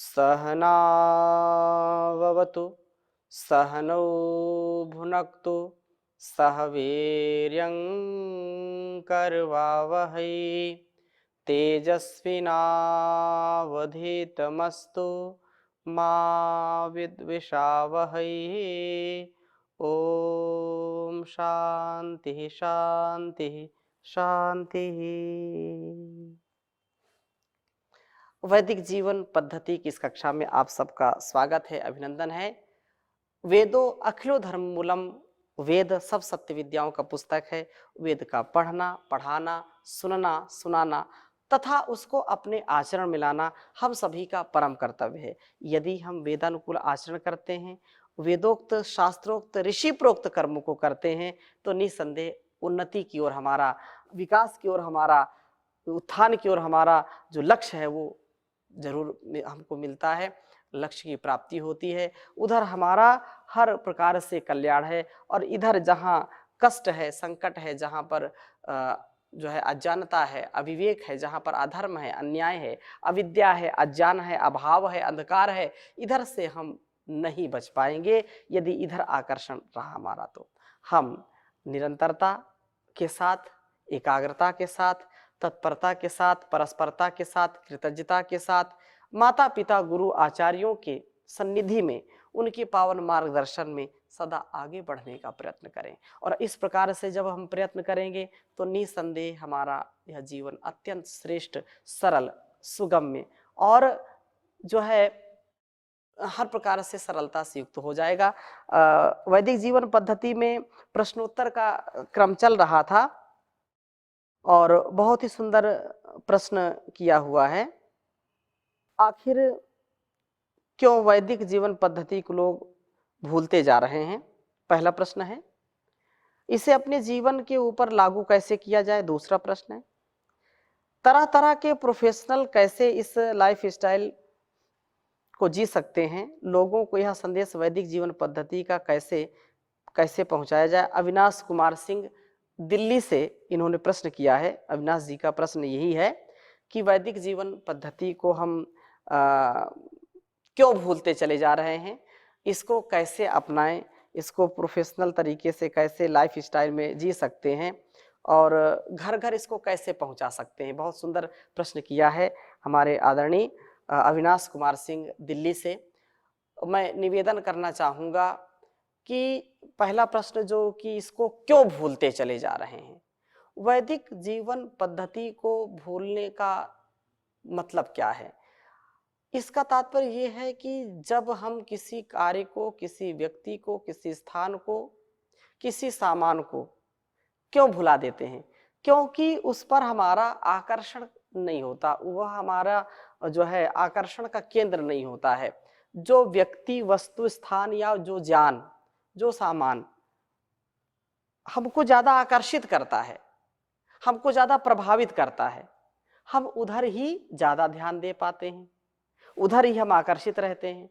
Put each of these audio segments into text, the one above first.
सहनाववतु सहनौ भुनक्तु सह वीर्यं करवावहै तेजस्विनावधीतमस्तु मा विद्विषावहै। ओम शांति शांति शांति। वैदिक जीवन पद्धति की इस कक्षा में आप सबका स्वागत है, अभिनंदन है। वेदो अखिलो धर्म मूलम, वेद सब सत्य विद्याओं का पुस्तक है। वेद का पढ़ना, पढ़ाना, सुनना, सुनाना तथा उसको अपने आचरण में लाना हम सभी का परम कर्तव्य है। यदि हम वेदानुकूल आचरण करते हैं, वेदोक्त शास्त्रोक्त ऋषि प्रोक्त कर्मों को करते हैं, तो निसंदेह उन्नति की ओर हमारा, विकास की ओर हमारा, उत्थान की ओर हमारा जो लक्ष्य है वो जरूर हमको मिलता है, लक्ष्य की प्राप्ति होती है। उधर हमारा हर प्रकार से कल्याण है, और इधर जहाँ कष्ट है, संकट है, जहाँ पर जो है अज्ञानता है, अविवेक है, जहाँ पर अधर्म है, अन्याय है, अविद्या है, अज्ञान है, अभाव है, अंधकार है, इधर से हम नहीं बच पाएंगे। यदि इधर आकर्षण रहा हमारा, तो हम निरंतरता के साथ, एकाग्रता के साथ, तत्परता के साथ, परस्परता के साथ, कृतज्ञता के साथ, माता पिता गुरु आचार्यों के सन्निधि में, उनके पावन मार्गदर्शन में सदा आगे बढ़ने का प्रयत्न करें। और इस प्रकार से जब हम प्रयत्न करेंगे तो निसंदेह हमारा यह जीवन अत्यंत श्रेष्ठ, सरल, सुगम्य और जो है हर प्रकार से सरलता से युक्त हो जाएगा। वैदिक जीवन पद्धति में प्रश्नोत्तर का क्रम चल रहा था और बहुत ही सुंदर प्रश्न किया हुआ है। आखिर क्यों वैदिक जीवन पद्धति को लोग भूलते जा रहे हैं, पहला प्रश्न है। इसे अपने जीवन के ऊपर लागू कैसे किया जाए, दूसरा प्रश्न है। तरह तरह के प्रोफेशनल कैसे इस लाइफ स्टाइल को जी सकते हैं, लोगों को यह संदेश वैदिक जीवन पद्धति का कैसे कैसे पहुंचाया जाए। अविनाश कुमार सिंह दिल्ली से इन्होंने प्रश्न किया है। अविनाश जी का प्रश्न यही है कि वैदिक जीवन पद्धति को हम क्यों भूलते चले जा रहे हैं, इसको कैसे अपनाएं, इसको प्रोफेशनल तरीके से कैसे लाइफ स्टाइल में जी सकते हैं और घर घर इसको कैसे पहुंचा सकते हैं। बहुत सुंदर प्रश्न किया है हमारे आदरणीय अविनाश कुमार सिंह दिल्ली से। मैं निवेदन करना चाहूँगा कि पहला प्रश्न जो कि इसको क्यों भूलते चले जा रहे हैं, वैदिक जीवन पद्धति को भूलने का मतलब क्या है। इसका तात्पर्य ये है कि जब हम किसी कार्य को, किसी व्यक्ति को, किसी स्थान को, किसी सामान को क्यों भुला देते हैं, क्योंकि उस पर हमारा आकर्षण नहीं होता, वह हमारा जो है आकर्षण का केंद्र नहीं होता है। जो व्यक्ति, वस्तु, स्थान या जो ज्ञान, जो सामान हमको ज्यादा आकर्षित करता है, हमको ज्यादा प्रभावित करता है, हम उधर ही ज्यादा ध्यान दे पाते हैं, उधर ही हम आकर्षित रहते हैं।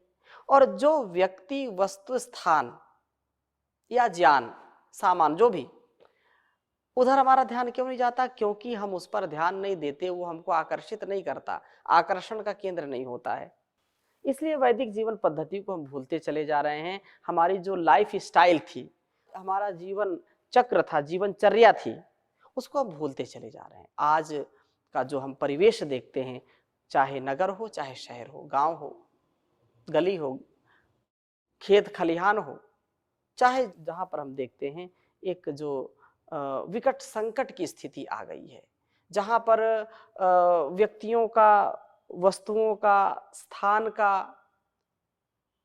और जो व्यक्ति, वस्तु, स्थान या ज्ञान, सामान जो भी, उधर हमारा ध्यान क्यों नहीं जाता, क्योंकि हम उस पर ध्यान नहीं देते, वो हमको आकर्षित नहीं करता, आकर्षण का केंद्र नहीं होता है। इसलिए वैदिक जीवन पद्धति को हम भूलते चले जा रहे हैं। हमारी जो लाइफ स्टाइल थी, हमारा जीवन चक्र था, जीवनचर्या थी, उसको हम भूलते चले जा रहे हैं। आज का जो हम परिवेश देखते हैं, चाहे नगर हो, चाहे शहर हो, गांव हो, गली हो, खेत खलिहान हो, चाहे जहां पर हम देखते हैं एक जो विकट संकट की स्थिति आ गई है, जहां पर व्यक्तियों का, वस्तुओं का, स्थान का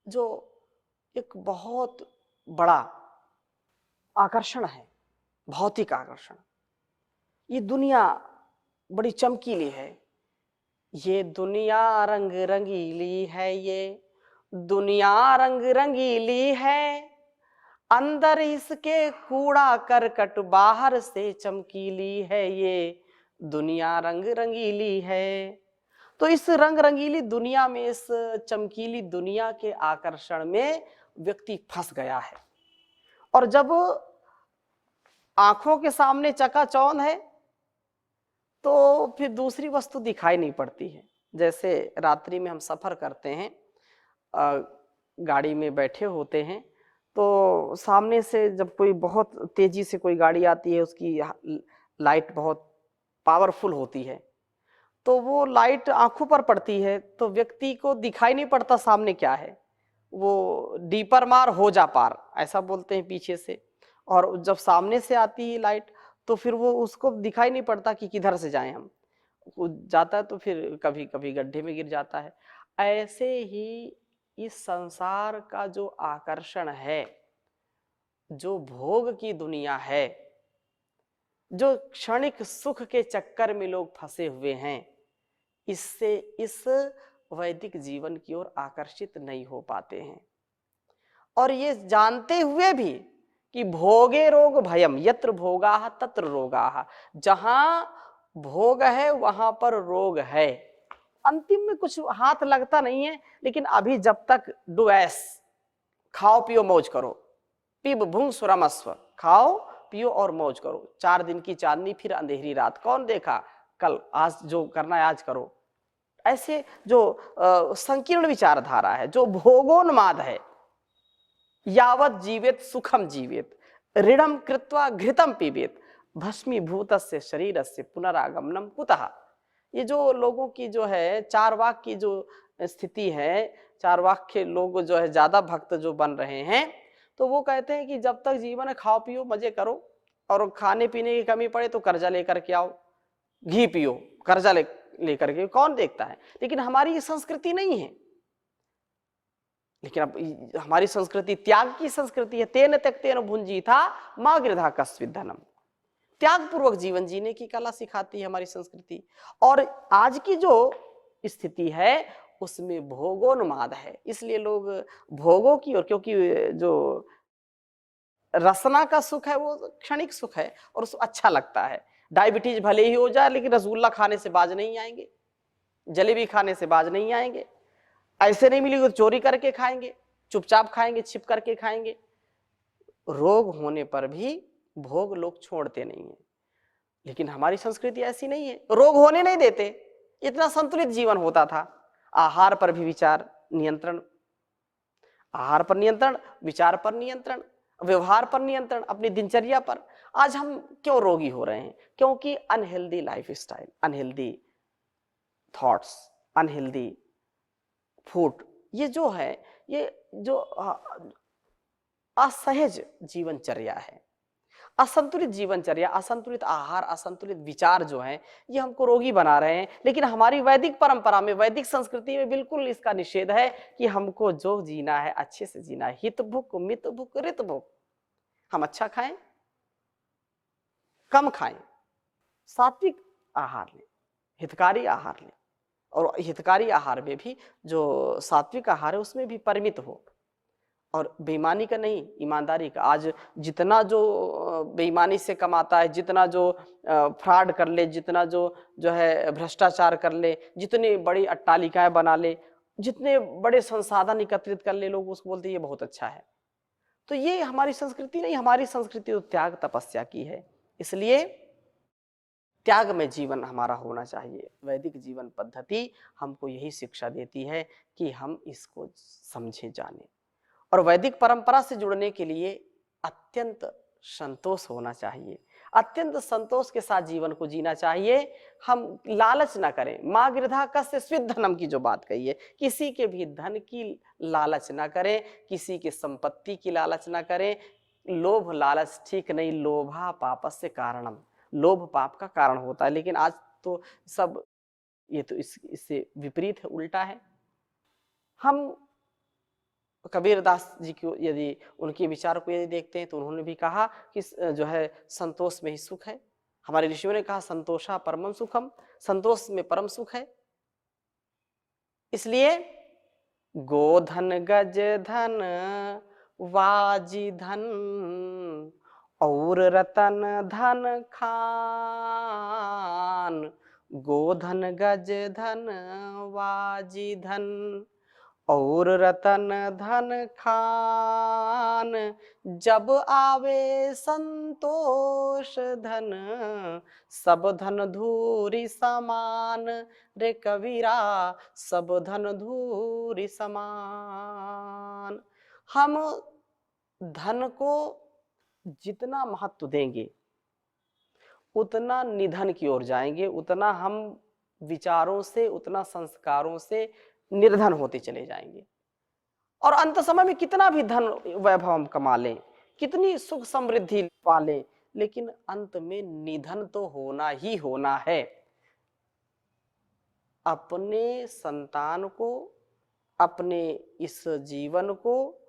जो एक बहुत बड़ा आकर्षण है, भौतिक आकर्षण। ये दुनिया बड़ी चमकीली है, ये दुनिया रंग रंगीली है, ये दुनिया रंग रंगीली है, अंदर इसके कूड़ा करकट, बाहर से चमकीली है, ये दुनिया रंग रंगीली है। तो इस रंग रंगीली दुनिया में, इस चमकीली दुनिया के आकर्षण में व्यक्ति फंस गया है। और जब आंखों के सामने चकाचौंध है तो फिर दूसरी वस्तु दिखाई नहीं पड़ती है, जैसे रात्रि में हम सफ़र करते हैं, गाड़ी में बैठे होते हैं, तो सामने से जब कोई बहुत तेज़ी से कोई गाड़ी आती है, उसकी लाइट बहुत पावरफुल होती है, तो वो लाइट आँखों पर पड़ती है, तो व्यक्ति को दिखाई नहीं पड़ता सामने क्या है। वो डीपर मार हो जा पार, ऐसा बोलते हैं पीछे से। और जब सामने से आती है लाइट, तो फिर वो उसको दिखाई नहीं पड़ता कि किधर से जाएँ हम। वो जाता है तो फिर कभी-कभी गड्ढे में गिर जाता है। ऐसे ही इस संसार का जो आकर्षण है, जो भोग की दुनिया है, जो क्षणिक सुख के चक्कर में लोग फंसे हुए हैं, इससे इस वैदिक जीवन की ओर आकर्षित नहीं हो पाते हैं। और ये जानते हुए भी कि भोगे रोग भयम, यत्र भोगाः तत्र रोगाः, जहां भोग है वहां पर रोग है। अंतिम में कुछ हाथ लगता नहीं है, लेकिन अभी जब तक डू ऐस, खाओ पियो मौज करो, पिब भुंग सुरमस्व, खाओ पियो और मौज करो। 4 दिन की चांदनी फिर अंधेरी रात, कौन देखा कल, आज जो करना है आज करो। ऐसे जो संकीर्ण विचारधारा है, जो भोगोन्माद है, यावत जीवेत सुखम जीवेत, ऋणम कृत्वा घृतम पीबेत, भस्मीभूतस्य शरीरस्य पुनरागमनम कुतः। ये जो लोगों की जो है चारवाक की जो स्थिति है, चारवाक के लोग जो है ज्यादा भक्त जो बन रहे हैं, तो वो कहते हैं कि जब तक जीवन है खाओ पियो मजे करो, और खाने पीने की कमी पड़े तो कर्जा लेकर के आओ, घी पियो, कर्जा लेकर के, कौन देखता है। लेकिन हमारी ये संस्कृति नहीं है। लेकिन अब हमारी संस्कृति त्याग की संस्कृति है। तेन त्यक्तेन भुंजीथा मा गृधा कस्विद् धनम, त्याग पूर्वक जीवन जीने की कला सिखाती है हमारी संस्कृति। और आज की जो स्थिति है उसमें भोगोन्माद है, इसलिए लोग भोगों की ओर, क्योंकि जो रसना का सुख है वो क्षणिक सुख है और उसको अच्छा लगता है। डायबिटीज भले ही हो जाए, लेकिन रसगुल्ला खाने से बाज नहीं आएंगे, जलेबी खाने से बाज नहीं आएंगे। ऐसे नहीं मिलेगी तो चोरी करके खाएंगे, चुपचाप खाएंगे, छिप करके खाएंगे। रोग होने पर भी भोग लोग छोड़ते नहीं है। लेकिन हमारी संस्कृति ऐसी नहीं है, रोग होने नहीं देते। इतना संतुलित जीवन होता था। आहार पर भी विचार नियंत्रण, आहार पर नियंत्रण, विचार पर नियंत्रण, व्यवहार पर नियंत्रण, अपनी दिनचर्या पर। आज हम क्यों रोगी हो रहे हैं? क्योंकि unhealthy life style, unhealthy thoughts, unhealthy food, ये जो है, ये जो असहज जीवनचर्या है, असंतुलित जीवनचर्या, असंतुलित आहार, असंतुलित विचार जो है, ये हमको रोगी बना रहे हैं। लेकिन हमारी वैदिक परंपरा में, वैदिक संस्कृति में बिल्कुल इसका निषेध है कि हमको जो जीना है अच्छे से जीना है। हित भुक, मित भुक, ऋत भुक, हम अच्छा खाएं, कम खाएं, सात्विक आहार लें, हितकारी आहार लें। और हितकारी आहार में भी जो सात्विक आहार है उसमें भी परिमित हो, और बेईमानी का नहीं, ईमानदारी का। आज जितना जो बेईमानी से कमाता है, जितना जो फ्रॉड कर ले, जितना जो है भ्रष्टाचार कर ले, जितनी बड़ी अट्टालिकाएं बना ले, जितने बड़े संसाधन एकत्रित कर ले, लोग उसको बोलते हैं ये बहुत अच्छा है। तो ये हमारी संस्कृति नहीं, हमारी संस्कृति तो त्याग तपस्या की है। इसलिए त्याग में जीवन हमारा होना चाहिए। वैदिक जीवन पद्धति हमको यही शिक्षा देती है कि हम इसको समझे, जाने। और वैदिक परंपरा से जुड़ने के लिए अत्यंत संतोष होना चाहिए, अत्यंत संतोष के साथ जीवन को जीना चाहिए। हम लालच ना करें। माँ गृधा कस्य स्विद् धनम की जो बात कही है, किसी के भी धन की लालच ना करें, किसी के संपत्ति की लालच ना करें। लोभ लालच ठीक नहीं, लोभा पापस्य कारणम, लोभ पाप का कारण होता है। लेकिन आज तो सब ये तो इससे विपरीत है, उल्टा है। हम कबीरदास जी को यदि उनके विचार को यदि देखते हैं तो उन्होंने भी कहा कि जो है संतोष में ही सुख है। हमारे ऋषियों ने कहा संतोषा परमम सुखम, संतोष में परम सुख है। इसलिए गोधन गज धन वाजी धन और रतन धन खान, गोधन गज धन वाजी धन और रतन धन खान, जब आवे संतोष धन, सब धन धूरि समान। रे कबीरा, सब धन धूरि समान। हम धन को जितना महत्व देंगे उतना निधन की ओर जाएंगे, उतना हम विचारों से, उतना संस्कारों से निर्धन होते चले जाएंगे। और अंत समय में कितना भी धन वैभव हम कमा लें, कितनी सुख समृद्धि पा लें, लेकिन अंत में निधन तो होना ही होना है। अपने संतान को, अपने इस जीवन को,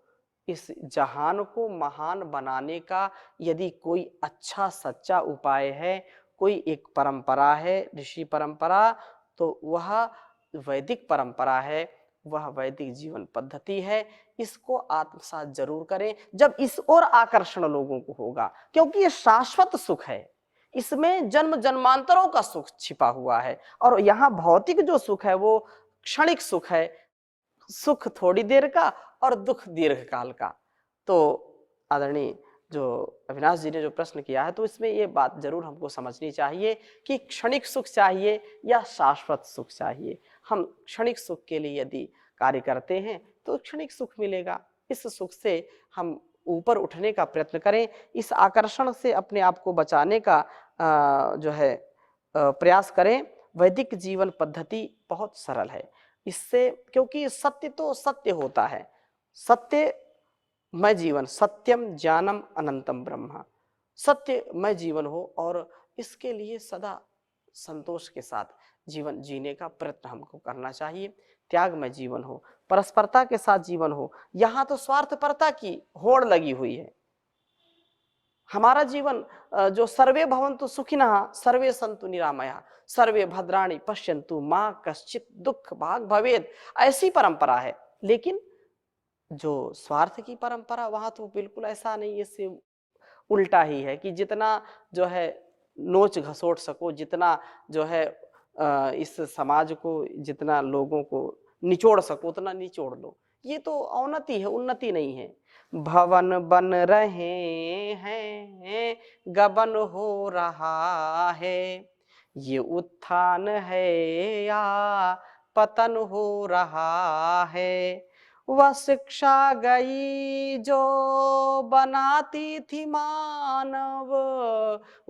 इस जहान को महान बनाने का यदि कोई अच्छा सच्चा उपाय है, कोई एक परंपरा है, ऋषि परंपरा, तो वह वैदिक परंपरा है, वह वैदिक जीवन पद्धति है। इसको आत्मसात जरूर करें। जब इस ओर आकर्षण लोगों को होगा, क्योंकि ये शाश्वत सुख है, इसमें जन्म जन्मांतरों का सुख छिपा हुआ है। और यहाँ भौतिक जो सुख है वो क्षणिक सुख है, सुख थोड़ी देर का और दुख दीर्घ काल का। तो आदरणीय जो अविनाश जी ने जो प्रश्न किया है, तो इसमें ये बात जरूर हमको समझनी चाहिए कि क्षणिक सुख चाहिए या शाश्वत सुख चाहिए। हम क्षणिक सुख के लिए यदि कार्य करते हैं तो क्षणिक सुख मिलेगा। इस सुख से हम ऊपर उठने का प्रयत्न करें, इस आकर्षण से अपने आप को बचाने का जो है प्रयास करें। वैदिक जीवन पद्धति बहुत सरल है इससे, क्योंकि सत्य तो सत्य होता है, सत्यमय जीवन, सत्यम ज्ञानम अनंतम ब्रह्म, सत्यमय जीवन हो। और इसके लिए सदा संतोष के साथ जीवन जीने का प्रयत्न हमको करना चाहिए। त्यागमय जीवन हो, परस्परता के साथ जीवन हो। यहाँ तो स्वार्थपरता की होड़ लगी हुई है। हमारा जीवन जो सर्वे भवन्तु सुखिनः सर्वे सन्तु निरामया सर्वे भद्राणि पश्यन्तु माँ कश्चित दुख भाग भवेद, ऐसी परंपरा है। लेकिन जो स्वार्थ की परंपरा, वहां तो बिल्कुल ऐसा नहीं, इससे उल्टा ही है कि जितना जो है नोच घसोट सको, जितना जो है इस समाज को, जितना लोगों को निचोड़ सको उतना निचोड़ लो। ये तो अवनति है, उन्नति नहीं है। भवन बन रहे हैं, गबन हो रहा है, ये उत्थान है या पतन हो रहा है। वह शिक्षा गई जो बनाती थी मानव,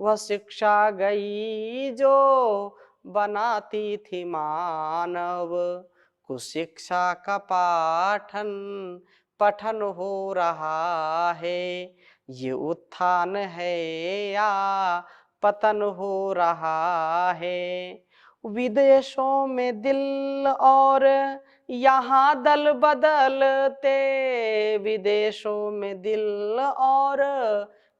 वह शिक्षा गई जो बनाती थी मानव, कुशिक्षा का पाठन पठन हो रहा है, ये उत्थान है या पतन हो रहा है। विदेशों में दिल और यहाँ दल बदलते, विदेशों में दिल और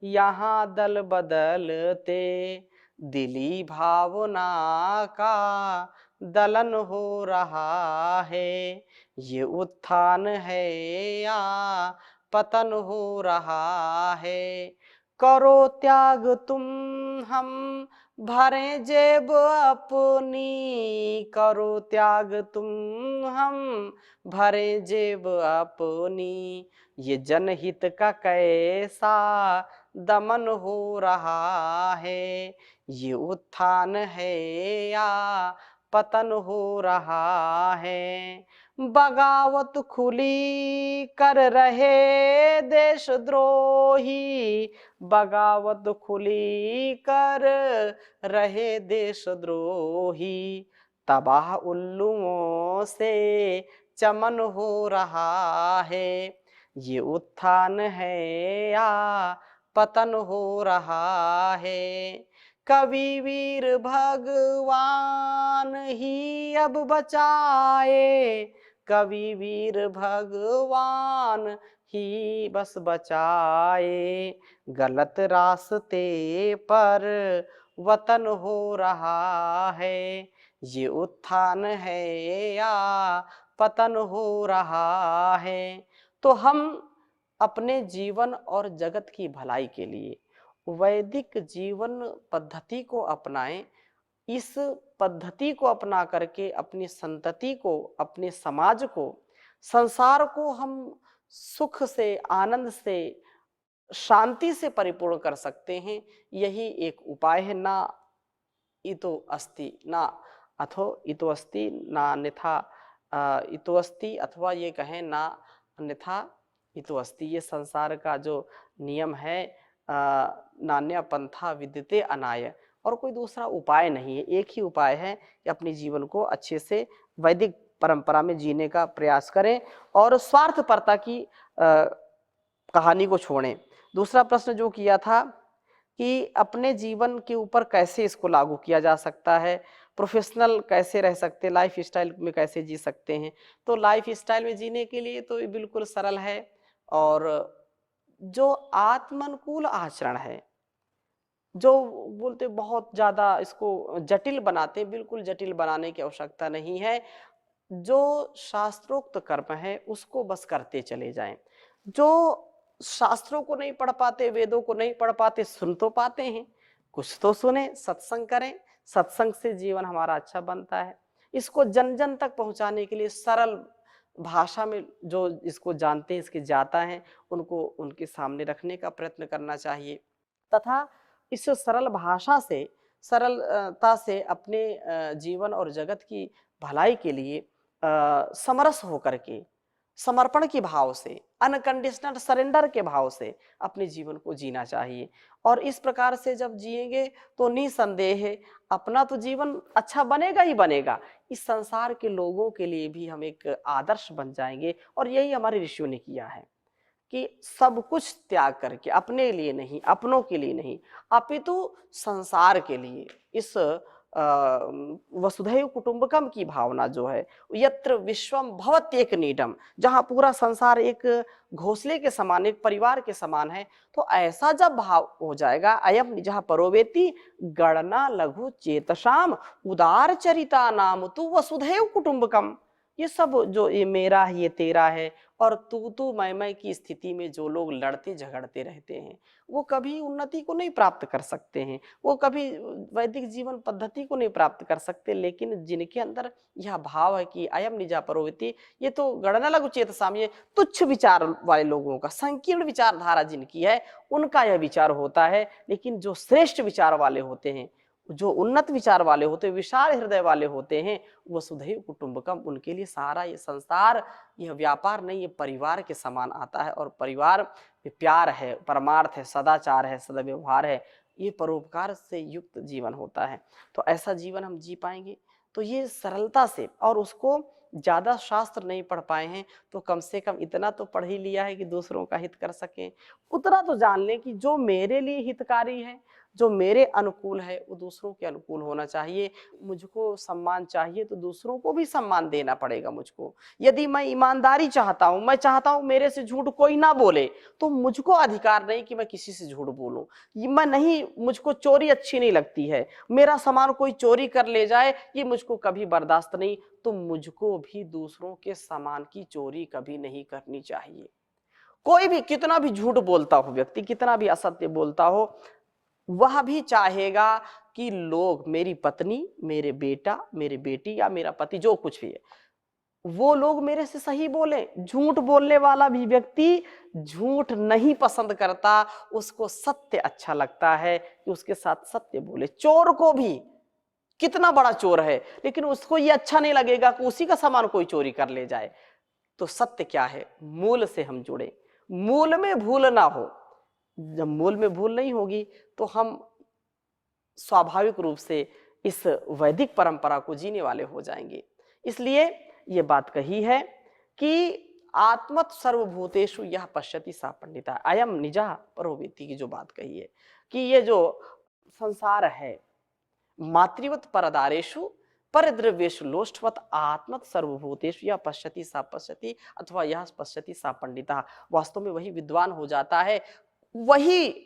यहाँ दल बदलते, दिली भावना का दलन हो रहा है, ये उत्थान है या पतन हो रहा है। करो त्याग तुम हम भरें जेब अपनी, करो त्याग तुम हम भरें जेब अपनी, ये जनहित का कैसा दमन हो रहा है, ये उत्थान है या पतन हो रहा है। बगावत खुली कर रहे देशद्रोही, बगावत खुली कर रहे देशद्रोही, तबाह उल्लुओं से चमन हो रहा है, ये उत्थान है या पतन हो रहा है। कवि वीर भगवान ही अब बचाए, कवि वीर भगवान ही बस बचाए, गलत रास्ते पर वतन हो रहा है, ये उत्थान है या पतन हो रहा है। तो हम अपने जीवन और जगत की भलाई के लिए वैदिक जीवन पद्धति को अपनाएं। इस पद्धति को अपना करके अपनी संतति को, अपने समाज को संसार को हम सुख से, आनंद से, शांति से परिपूर्ण कर सकते हैं, यही एक उपाय है। ना इतो अस्ति ना अथो इतो अस्ति ना अन्यथा इतो अस्ति, अथवा ये कहें ना अन्यथा इतो अस्ति। ये संसार का जो नियम है, नान्या पंथा विद्यते अनाय, और कोई दूसरा उपाय नहीं है। एक ही उपाय है कि अपने जीवन को अच्छे से वैदिक परंपरा में जीने का प्रयास करें और स्वार्थपरता की कहानी को छोड़ें। दूसरा प्रश्न जो किया था कि अपने जीवन के ऊपर कैसे इसको लागू किया जा सकता है, प्रोफेशनल कैसे रह सकते हैं, लाइफ स्टाइल में कैसे जी सकते हैं। तो लाइफ स्टाइल में जीने के लिए तो ये बिल्कुल सरल है, और जो आत्मानुकूल आचरण है, जो बोलते बहुत ज्यादा इसको जटिल बनाते, बिल्कुल जटिल बनाने की आवश्यकता नहीं है। जो शास्त्रोक्त कर्म है उसको बस करते चले जाएं। जो शास्त्रों को नहीं पढ़ पाते, वेदों को नहीं पढ़ पाते, सुन तो पाते हैं, कुछ तो सुने, सत्संग करें। सत्संग से जीवन हमारा अच्छा बनता है। इसको जन जन तक पहुंचाने के लिए सरल भाषा में जो इसको जानते हैं, इसके जाता है, उनको उनके सामने रखने का प्रयत्न करना चाहिए, तथा इस सरल भाषा से, सरलता से अपने जीवन और जगत की भलाई के लिए समरस होकर के, समर्पण के भाव से, अनकंडीशनल सरेंडर के भाव से अपने जीवन को जीना चाहिए। और इस प्रकार से जब जिएंगे तो निसंदेह अपना तो जीवन अच्छा बनेगा ही बनेगा, इस संसार के लोगों के लिए भी हम एक आदर्श बन जाएंगे। और यही हमारे ऋषियों ने किया है कि सब कुछ त्याग करके, अपने लिए नहीं, अपनों के लिए नहीं, अपितु संसार के लिए, इस वसुधैव कुटुंबकम की भावना जो है, यत्र विश्वम भवत्येक नीडम, जहां पूरा संसार एक घोंसले के समान, एक परिवार के समान है, तो ऐसा जब भाव हो जाएगा, अयम निजः परोवेति गणना लघु चेतसाम उदार चरिता नाम तु वसुधैव कुटुंबकम। ये सब जो ये मेरा है, ये तेरा है, और तू मैं की स्थिति में जो लोग लड़ते झगड़ते रहते हैं, वो कभी उन्नति को नहीं प्राप्त कर सकते हैं, वो कभी वैदिक जीवन पद्धति को नहीं प्राप्त कर सकते। लेकिन जिनके अंदर यह भाव है कि अयम निजा परोविति, ये तो गणना लघु चेतसाम, ये तुच्छ विचार वाले लोगों का, संकीर्ण विचारधारा जिनकी है, उनका यह विचार होता है। लेकिन जो श्रेष्ठ विचार वाले होते हैं, जो उन्नत विचार वाले होते हैं, विशाल हृदय वाले होते हैं, वसुधैव कुटुंबकम, उनके लिए सारा ये संसार, यह व्यापार नहीं, ये परिवार के समान आता है। और परिवार में प्यार है, परमार्थ है, सदाचार है, सदव्यवहार है, ये परोपकार से युक्त जीवन होता है। तो ऐसा जीवन हम जी पाएंगे तो ये सरलता से, और उसको ज्यादा शास्त्र नहीं पढ़ पाए हैं तो कम से कम इतना तो पढ़ ही लिया है कि दूसरों का हित कर सकें। उतना तो जान लें कि जो मेरे लिए हितकारी है, जो मेरे अनुकूल है, वो दूसरों के अनुकूल होना चाहिए। मुझको सम्मान चाहिए तो दूसरों को भी सम्मान देना पड़ेगा मुझको। यदि मैं ईमानदारी चाहता हूं, मैं चाहता हूं मेरे से झूठ कोई ना बोले, तो मुझको अधिकार नहीं कि मैं किसी से झूठ बोलूं। मैं नहीं, मुझको चोरी अच्छी नहीं लगती है, मेरा सामान कोई चोरी कर ले जाए, ये मुझको कभी बर्दाश्त नहीं। तो मुझको भी दूसरों के सामान की चोरी कभी नहीं करनी चाहिए। कोई भी कितना भी झूठ बोलता हो व्यक्ति, कितना भी असत्य बोलता हो, वह भी चाहेगा कि लोग, मेरी पत्नी, मेरे बेटा, मेरी बेटी या मेरा पति, जो कुछ भी है, वो लोग मेरे से सही बोले। झूठ बोलने वाला भी व्यक्ति झूठ नहीं पसंद करता, उसको सत्य अच्छा लगता है कि उसके साथ सत्य बोले। चोर को भी, कितना बड़ा चोर है, लेकिन उसको ये अच्छा नहीं लगेगा कि उसी का सामान कोई चोरी कर ले जाए। तो सत्य क्या है, मूल से हम जुड़े, मूल में भूल ना हो। जब मूल में भूल नहीं होगी तो हम स्वाभाविक रूप से इस वैदिक परंपरा को जीने वाले हो जाएंगे। इसलिए ये बात कही है कि आत्मत सर्वभूतेषु यह पश्यति सा पंडिता, अयम निजः परोवेति की जो बात कही है कि ये जो संसार है, मातृवत परदारेषु परद्रव्येषु लोष्टवत आत्मत सर्वभूतेषु यह पश्यति सा पश्यति, अथवा यह पश्यति सा पंडिता। वास्तव में वही विद्वान हो जाता है, वही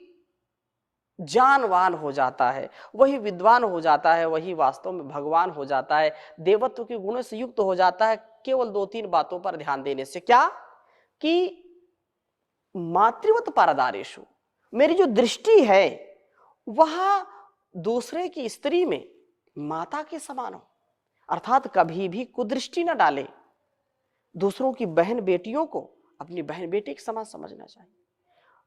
जानवान हो जाता है, वही विद्वान हो जाता है, वही वास्तव में भगवान हो जाता है, देवत्व के गुणों से युक्त हो जाता है, केवल 2-3 बातों पर ध्यान देने से। क्या कि मातृवत परदारेषु, मेरी जो दृष्टि है वह दूसरे की स्त्री में माता के समान हो, अर्थात कभी भी कुदृष्टि न डाले, दूसरों की बहन बेटियों को अपनी बहन बेटी के समान समझना चाहिए,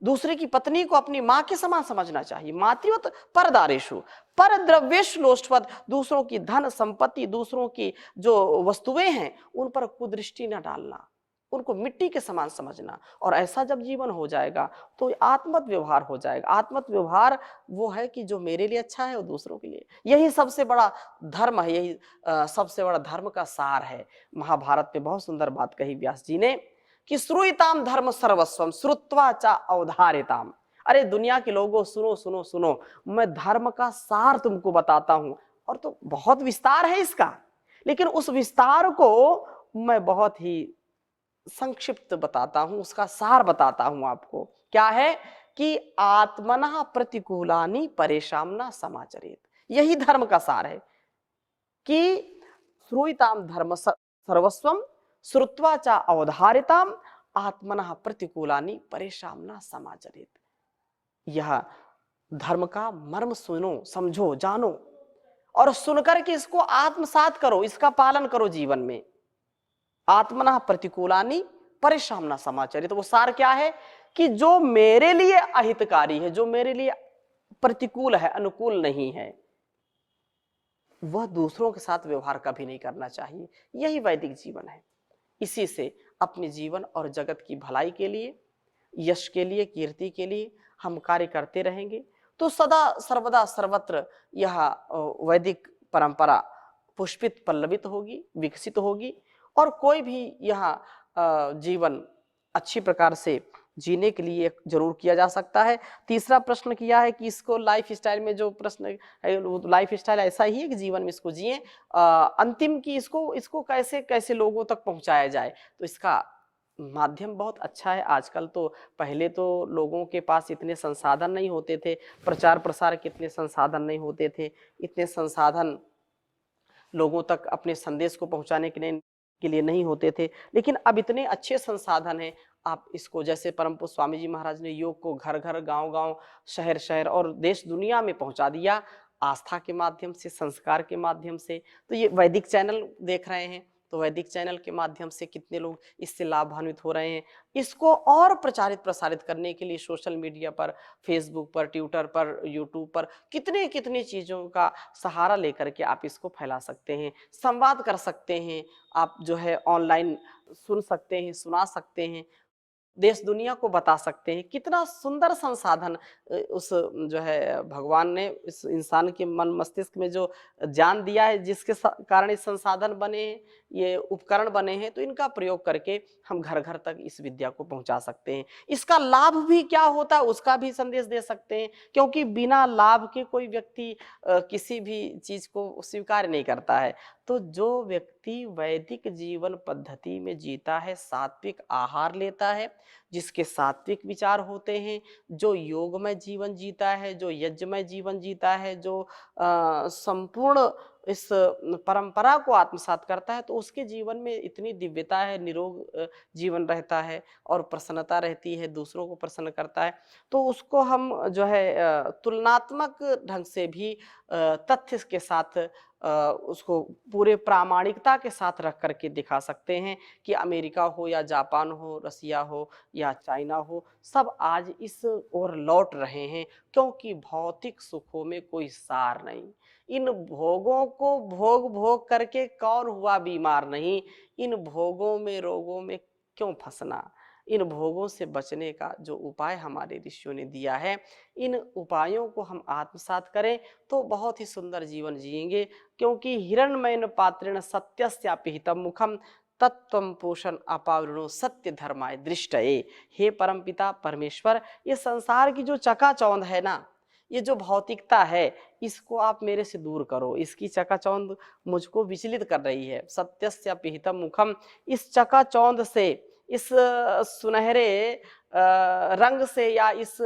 दूसरे की पत्नी को अपनी मां के समान समझना चाहिए। मातृवत परदारेषु पर द्रव्येषु लोष्टवत्, दूसरों की धन संपत्ति, दूसरों की जो वस्तुएं हैं उन पर कुदृष्टि न डालना, उनको मिट्टी के समान समझना। और ऐसा जब जीवन हो जाएगा तो आत्मत व्यवहार हो जाएगा। आत्मत व्यवहार वो है कि जो मेरे लिए अच्छा है वो दूसरों के लिए, यही सबसे बड़ा धर्म है, यही सबसे बड़ा धर्म का सार है। महाभारत में बहुत सुंदर बात कही व्यास जी ने कि श्रूयताम धर्म सर्वस्वम श्रुत्वा च अवधारिताम। अरे दुनिया के लोगों सुनो सुनो सुनो, मैं धर्म का सार तुमको बताता हूं। और तो बहुत विस्तार है इसका, लेकिन उस विस्तार को मैं बहुत ही संक्षिप्त बताता हूं, उसका सार बताता हूं आपको। क्या है कि आत्मना प्रतिकूलानि परेशान समाचरित, यही धर्म का सार है कि श्रूयताम धर्म सर्वस्वम श्रुत्वा च अवधारिताम आत्मनः प्रतिकूलानि परेशान समाचरित। यह धर्म का मर्म सुनो, समझो, जानो और सुनकर के इसको आत्मसात करो, इसका पालन करो जीवन में। आत्मनः प्रतिकूलानि परेशान समाचरित, वो सार क्या है कि जो मेरे लिए अहितकारी है, जो मेरे लिए प्रतिकूल है, अनुकूल नहीं है, वह दूसरों के साथ व्यवहार कभी नहीं करना चाहिए। यही वैदिक जीवन है। इसी से अपने जीवन और जगत की भलाई के लिए, यश के लिए, कीर्ति के लिए हम कार्य करते रहेंगे तो सदा सर्वदा सर्वत्र यह वैदिक परंपरा पुष्पित पल्लवित होगी, विकसित होगी और कोई भी यह जीवन अच्छी प्रकार से जीने के लिए जरूर किया जा सकता है। तीसरा प्रश्न किया है कि इसको लाइफ स्टाइल में, जो प्रश्न है वो लाइफ स्टाइल ऐसा ही है कि जीवन में इसको जिए, अंतिम की इसको कैसे कैसे लोगों तक पहुंचाया जाए। तो इसका माध्यम बहुत अच्छा है। आजकल तो, पहले तो लोगों के पास इतने संसाधन नहीं होते थे, प्रचार प्रसार के इतने संसाधन नहीं होते थे, इतने संसाधन लोगों तक अपने संदेश को पहुंचाने के लिए नहीं होते थे, लेकिन अब इतने अच्छे संसाधन हैं। आप इसको, जैसे परम पूज्य स्वामी जी महाराज ने योग को घर घर, गांव गांव, शहर शहर और देश दुनिया में पहुंचा दिया, आस्था के माध्यम से, संस्कार के माध्यम से। तो ये वैदिक चैनल देख रहे हैं, तो वैदिक चैनल के माध्यम से कितने लोग इससे लाभान्वित हो रहे हैं। इसको और प्रचारित प्रसारित करने के लिए सोशल मीडिया पर, फेसबुक पर, ट्विटर पर, यूट्यूब पर कितने कितने चीज़ों का सहारा लेकर के आप इसको फैला सकते हैं, संवाद कर सकते हैं, आप जो है ऑनलाइन सुन सकते हैं, सुना सकते हैं, देश दुनिया को बता सकते हैं। कितना सुंदर संसाधन उस जो है भगवान ने इस इंसान के मन मस्तिष्क में जो ज्ञान दिया है, जिसके कारण ये संसाधन बने हैं, ये उपकरण बने हैं, तो इनका प्रयोग करके हम घर घर तक इस विद्या को पहुंचा सकते हैं। इसका लाभ भी क्या होता है उसका भी संदेश दे सकते हैं, क्योंकि बिना लाभ के कोई व्यक्ति किसी भी चीज को स्वीकार नहीं करता है। तो जो व्यक्ति वैदिक जीवन पद्धति में जीता है, सात्विक आहार लेता है, जिसके सात्विक विचार होते हैं, जो योगमय जीवन जीता है, जो यज्ञमय जीवन जीता है, जो संपूर्ण इस परंपरा को आत्मसात करता है, तो उसके जीवन में इतनी दिव्यता है, निरोग जीवन रहता है और प्रसन्नता रहती है, दूसरों को प्रसन्न करता है। तो उसको हम जो है तुलनात्मक ढंग से भी तथ्य के साथ उसको पूरे प्रामाणिकता के साथ रख करके दिखा सकते हैं कि अमेरिका हो या जापान हो, रसिया हो या चाइना हो, सब आज इस ओर लौट रहे हैं, क्योंकि भौतिक सुखों में कोई सार नहीं। इन भोगों को भोग भोग करके कौन हुआ बीमार नहीं, इन भोगों में, रोगों में क्यों फंसना। इन भोगों से बचने का जो उपाय हमारे ऋषियों ने दिया है, इन उपायों को हम आत्मसात करें तो बहुत ही सुंदर जीवन जिएंगे। क्योंकि हिरण्मयेन पात्रेण सत्यस्यापि हितं मुखम तत्त्वं पोषण अपावृणो सत्य धर्माय दृष्टये। हे परमपिता परमेश्वर, ये संसार की जो चकाचौंध है ना, ये जो भौतिकता है, इसको आप मेरे से दूर करो। इसकी चकाचौंध मुझको विचलित कर रही है। सत्यस्यापि हितं मुखम, इस चकाचौंध से, इस सुनहरे रंग से, या इस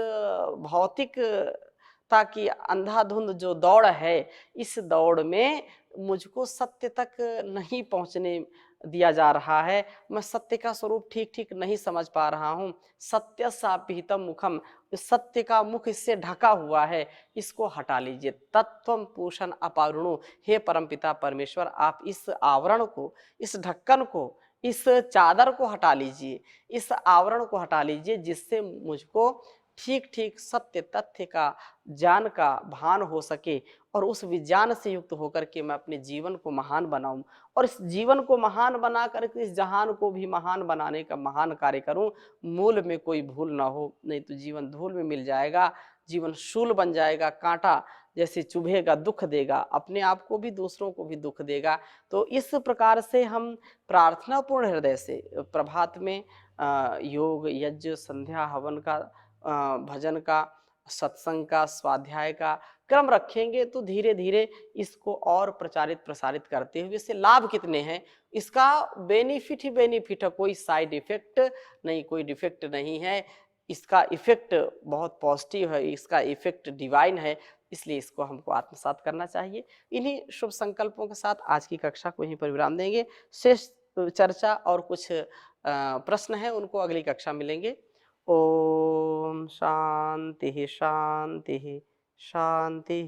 भौतिकता की अंधाधुंध जो दौड़ है, इस दौड़ में मुझको सत्य तक नहीं पहुंचने दिया जा रहा है। मैं सत्य का स्वरूप ठीक ठीक नहीं समझ पा रहा हूँ। सत्य सापिहितम मुखम, सत्य का मुख इससे ढका हुआ है, इसको हटा लीजिए। तत्वम पूषण अपारुणो, हे परमपिता परमेश्वर, आप इस आवरण को, इस ढक्कन को, इस चादर को हटा लीजिए, इस आवरण को हटा लीजिए जिससे मुझको ठीक-ठीक सत्य तथ्य का ज्ञान का भान हो सके और उस विज्ञान से युक्त होकर के मैं अपने जीवन को महान बनाऊँ और इस जीवन को महान बना कर के इस जहान को भी महान बनाने का महान कार्य करूँ। मूल में कोई भूल ना हो, नहीं तो जीवन धूल में मिल जाएगा, जीवन शूल बन जाएगा, काँटा जैसे चुभेगा, दुःख देगा, अपने आप को भी दूसरों को भी दुःख देगा। तो इस प्रकार से हम प्रार्थनापूर्ण हृदय से प्रभात में योग, यज्ञ, संध्या, हवन का भजन का, सत्संग का, स्वाध्याय का क्रम रखेंगे तो धीरे-धीरे इसको और प्रचारित प्रसारित करते हुए इससे लाभ कितने हैं, इसका बेनिफिट ही बेनिफिट है, कोई साइड इफ़ेक्ट नहीं, कोई डिफेक्ट नहीं है। इसका इफ़ेक्ट बहुत पॉज़िटिव है, इसका इफ़ेक्ट डिवाइन है, इसलिए इसको हमको आत्मसात करना चाहिए। इन्हीं शुभ संकल्पों के साथ आज की कक्षा को यहीं पर विराम देंगे। शेष चर्चा और कुछ प्रश्न हैं उनको अगली कक्षा में मिलेंगे। ओम शांति शांति शांति।